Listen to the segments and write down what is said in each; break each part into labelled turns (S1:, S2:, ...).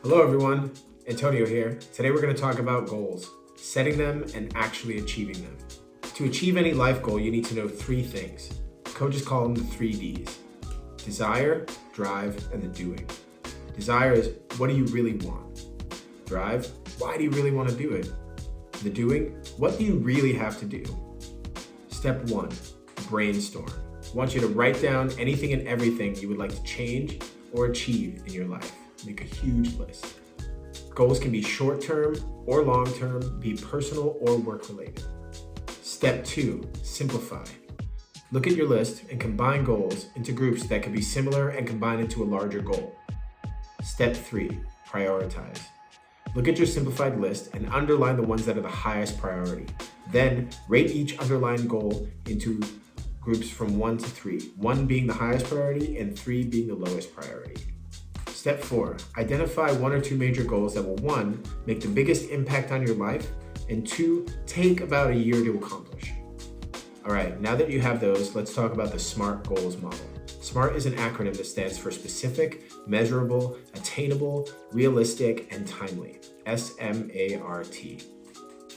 S1: Hello everyone, Antonio here. Today we're going to talk about goals, setting them and actually achieving them. To achieve any life goal, you need to know three things. Coaches call them the 3Ds. Desire, drive, and the doing. Desire is, what do you really want? Drive, why do you really want to do it? The doing, what do you really have to do? Step 1, brainstorm. I want you to write down anything and everything you would like to change or achieve in your life. Make a huge list. Goals can be short-term or long-term, be personal or work-related. Step 2, simplify. Look at your list and combine goals into groups that can be similar and combine into a larger goal. Step 3, prioritize. Look at your simplified list and underline the ones that are the highest priority. Then rate each underlined goal into groups from 1 to 3, 1 being the highest priority and 3 being the lowest priority. Step 4, identify 1 or 2 major goals that will 1, make the biggest impact on your life, and 2, take about a year to accomplish. All right, now that you have those, let's talk about the SMART goals model. SMART is an acronym that stands for specific, measurable, attainable, realistic, and timely. S.M.A.R.T.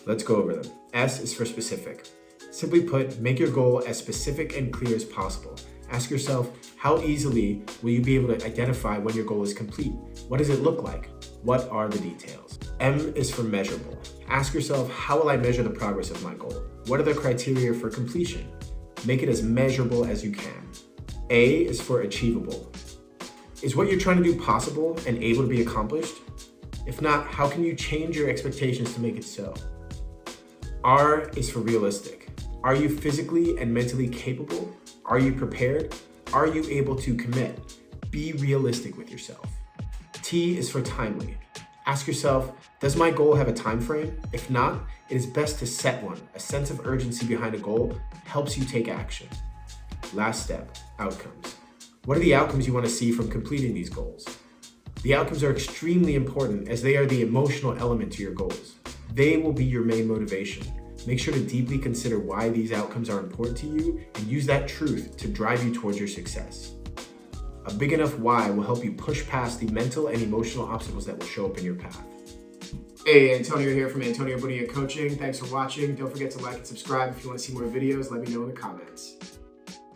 S1: Let's go over them. S is for specific. Simply put, make your goal as specific and clear as possible. Ask yourself, how easily will you be able to identify when your goal is complete? What does it look like? What are the details? M is for measurable. Ask yourself, how will I measure the progress of my goal? What are the criteria for completion? Make it as measurable as you can. A is for achievable. Is what you're trying to do possible and able to be accomplished? If not, how can you change your expectations to make it so? R is for realistic. Are you physically and mentally capable? Are you prepared? Are you able to commit? Be realistic with yourself. T is for timely. Ask yourself, does my goal have a time frame? If not, it is best to set one. A sense of urgency behind a goal helps you take action. Last step, outcomes. What are the outcomes you want to see from completing these goals? The outcomes are extremely important as they are the emotional element to your goals. They will be your main motivation. Make sure to deeply consider why these outcomes are important to you and use that truth to drive you towards your success. A big enough why will help you push past the mental and emotional obstacles that will show up in your path. Hey, Antonio here from Antonio Bonilla Coaching. Thanks for watching. Don't forget to like and subscribe if you want to see more videos. Let me know in the comments.